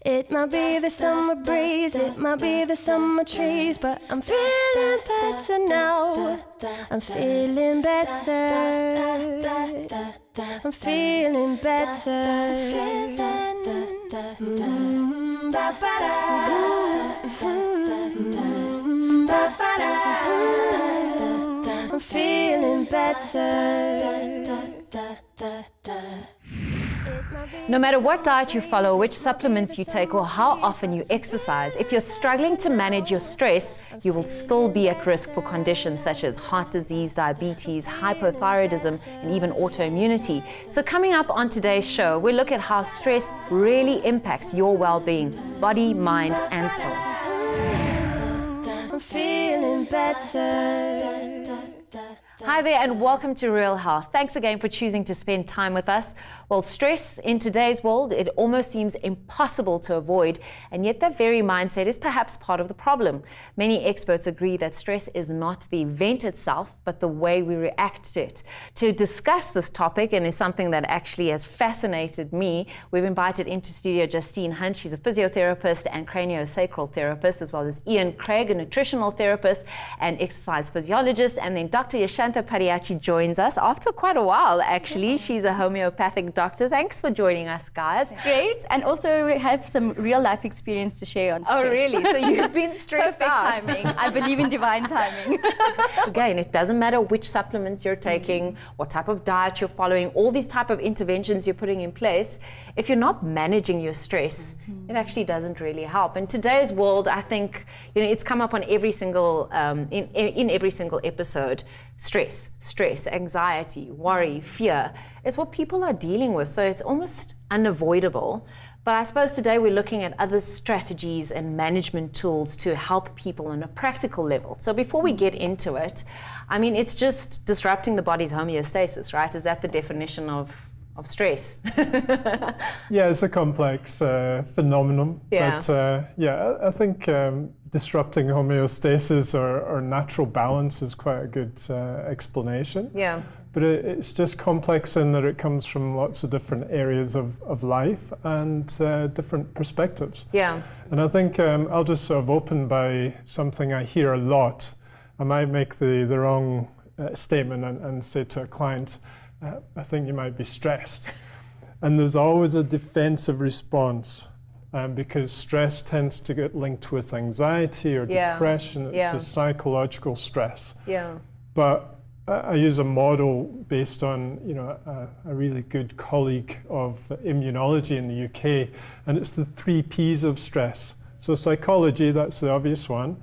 It might be the summer breeze, it might be the summer trees, but I'm feeling better now. I'm feeling better. I'm feeling better. I'm feeling better. No matter what diet you follow, which supplements you take, or how often you exercise, if you're struggling to manage your stress, you will still be at risk for conditions such as heart disease, diabetes, hypothyroidism, and even autoimmunity. So coming up on today's show, we'll look at how stress really impacts your well-being, body, mind, and soul. I'm feeling better. Hi there and welcome to Real Health. Thanks again for choosing to spend time with us. Well, stress in today's world, it almost seems impossible to avoid, and yet that very mindset is perhaps part of the problem. Many experts agree that stress is not the event itself, but the way we react to it. To discuss this topic, and is something that actually has fascinated me, we've invited into studio Justine. She's a physiotherapist and craniosacral therapist, as well as Ian Craig, a nutritional therapist and exercise physiologist, and then Dr. Shanta Pariachi joins us after quite a while, actually. She's a homeopathic doctor. Thanks for joining us, guys. Great, and also we have some real life experience to share on stress. Oh, really? So you've been stressed Perfect out. timing. I believe in divine timing. Again, it doesn't matter which supplements you're taking, what type of diet you're following, all these type of interventions you're putting in place. If you're not managing your stress, it actually doesn't really help. In today's world, I think, it's come up on every single, in every single episode. Stress, anxiety, worry, fear. It's what people are dealing with, so it's almost unavoidable. But I suppose today we're looking at other strategies and management tools to help people on a practical level. So before we get into it, it's just disrupting the body's homeostasis, right? Is that the definition of stress? Yeah, it's a complex phenomenon. Yeah. But I think disrupting homeostasis or natural balance is quite a good explanation. Yeah. But it's just complex in that it comes from lots of different areas of life and different perspectives. Yeah. And I think I'll just sort of open by something I hear a lot. I might make the wrong statement and say to a client, I think you might be stressed. And there's always a defensive response because stress tends to get linked with anxiety or depression. It's a psychological stress. Yeah. But I use a model based on a really good colleague of immunology in the UK, and it's the 3 Ps of stress. So psychology, that's the obvious one.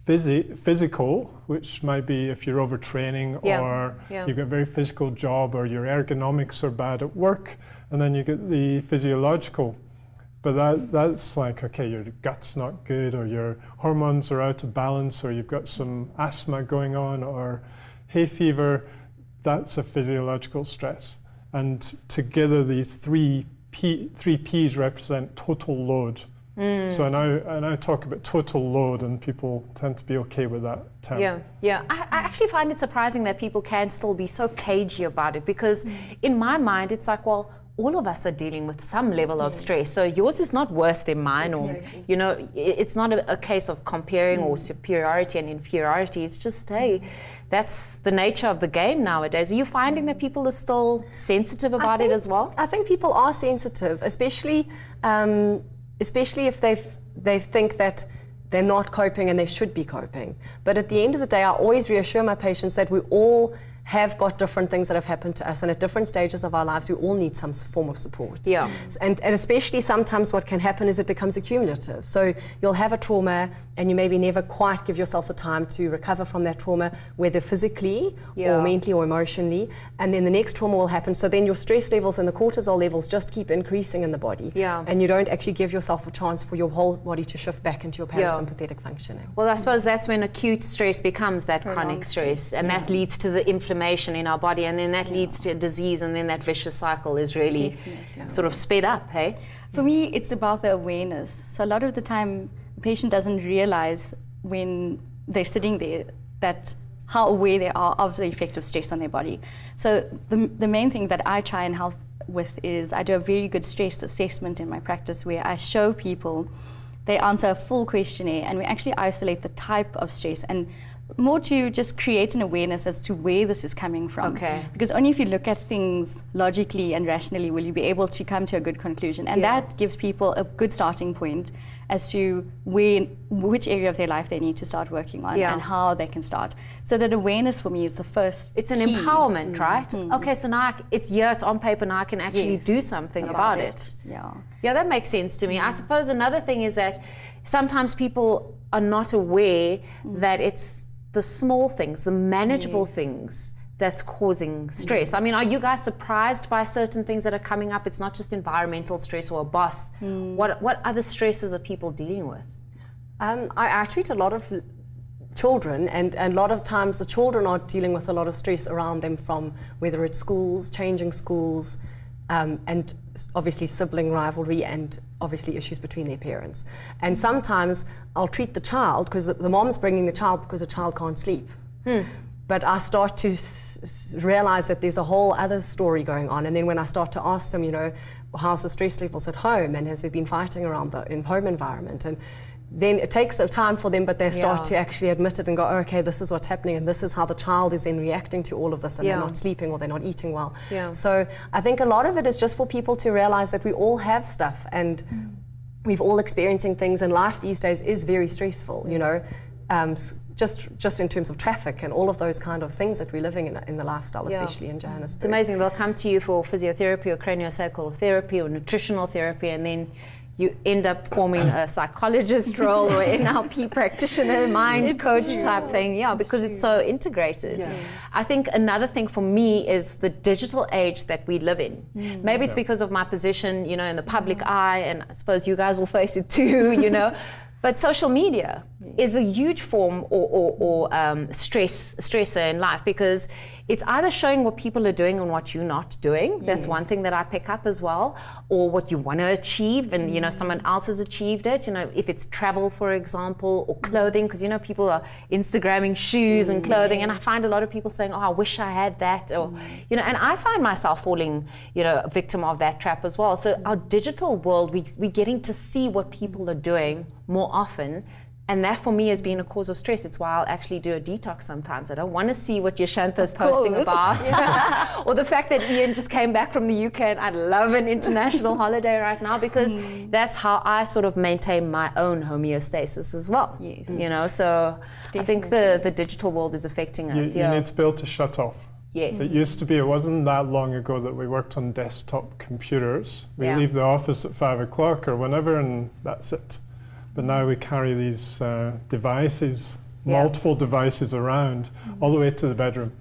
Physical, which might be if you're overtraining or you've got a very physical job or your ergonomics are bad at work, and then you get the physiological. But that's like, okay, your gut's not good or your hormones are out of balance or you've got some asthma going on or hay fever. That's a physiological stress. And together these 3 Ps represent total load. So I now talk about total load, and people tend to be okay with that term. Yeah. I actually find it surprising that people can still be so cagey about it, because in my mind, it's like, well, all of us are dealing with some level of stress. So yours is not worse than mine, or, it's not a case of comparing or superiority and inferiority. It's just, hey, that's the nature of the game nowadays. Are you finding that people are still sensitive about it as well? I think people are sensitive, especially if they think that they're not coping and they should be coping. But at the end of the day, I always reassure my patients that we all have got different things that have happened to us, and at different stages of our lives we all need some form of support. Yeah. And especially sometimes what can happen is it becomes accumulative. So you'll have a trauma and you maybe never quite give yourself the time to recover from that trauma, whether physically or mentally or emotionally, and then the next trauma will happen. So then your stress levels and the cortisol levels just keep increasing in the body. Yeah. And you don't actually give yourself a chance for your whole body to shift back into your parasympathetic functioning. Well, I suppose that's when acute stress becomes that chronic stress, and that leads to the inflammation in our body, and then that leads to disease, and then that vicious cycle is really sort of sped up, hey? For me, it's about the awareness. So a lot of the time, the patient doesn't realize when they're sitting there that how aware they are of the effect of stress on their body. So the main thing that I try and help with is I do a very good stress assessment in my practice where I show people, they answer a full questionnaire, and we actually isolate the type of stress, and more to just create an awareness as to where this is coming from. Okay. Because only if you look at things logically and rationally will you be able to come to a good conclusion. And that gives people a good starting point as to which area of their life they need to start working on and how they can start. So that awareness for me is the first It's an key. empowerment, right? Okay, so now it's here, it's on paper, now I can actually do something about it. Yeah. Yeah, that makes sense to me. I suppose another thing is that sometimes people are not aware that it's the small things, the manageable things that's causing stress. I mean, are you guys surprised by certain things that are coming up? It's not just environmental stress or a boss. What other stresses are people dealing with? I treat a lot of children, and a lot of times the children are dealing with a lot of stress around them, from whether it's schools, changing schools, and obviously sibling rivalry, and obviously issues between their parents. And sometimes I'll treat the child because the mom's bringing the child because the child can't sleep. But I start to realize that there's a whole other story going on. And then when I start to ask them, you know, how's the stress levels at home, and has there been fighting around the home environment, and then it takes a time for them, but they start to actually admit it and go, oh, okay, this is what's happening, and this is how the child is then reacting to all of this, and they're not sleeping or they're not eating well. So I think a lot of it is just for people to realize that we all have stuff, and we've all experiencing things, and life these days is very stressful, you know, just in terms of traffic and all of those kind of things that we're living in the lifestyle, especially in Johannesburg. It's amazing. They'll come to you for physiotherapy or craniosacral therapy or nutritional therapy, and then you end up forming a psychologist role or NLP practitioner, mind coach type thing, because it's so integrated. I think another thing for me is the digital age that we live in. Maybe it's because of my position, you know, in the public eye, and I suppose you guys will face it too, you know. But social media is a huge form or stressor in life, because it's either showing what people are doing and what you're not doing. That's one thing that I pick up as well, or what you want to achieve, and you know someone else has achieved it. You know, if it's travel, for example, or clothing, because you know people are Instagramming shoes and clothing, and I find a lot of people saying, "Oh, I wish I had that," or you know, and I find myself falling, you know, a victim of that trap as well. So our digital world, we're getting to see what people are doing more often. And that for me has been a cause of stress. It's why I'll actually do a detox sometimes. I don't want to see what Yashantha's posting about. Or the fact that Ian just came back from the UK and I'd love an international holiday right now, because that's how I sort of maintain my own homeostasis as well. You know, so I think the digital world is affecting us. You need to be able to shut off. It used to be, it wasn't that long ago that we worked on desktop computers. We leave the office at 5 o'clock or whenever, and that's it. But now we carry these devices, multiple devices around, all the way to the bedroom.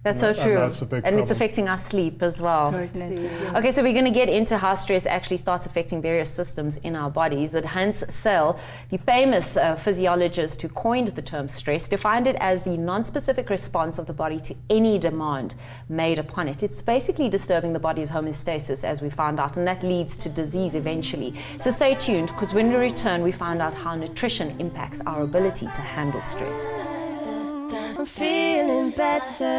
That's so true. And that's a big and problem. it's affecting our sleep as well. Totally. Okay, so we're going to get into how stress actually starts affecting various systems in our bodies. But Hans Sell, the famous physiologist who coined the term stress, defined it as the non-specific response of the body to any demand made upon it. It's basically disturbing the body's homeostasis, as we found out, and that leads to disease eventually. So stay tuned, because when we return, we find out how nutrition impacts our ability to handle stress. I'm feeling better.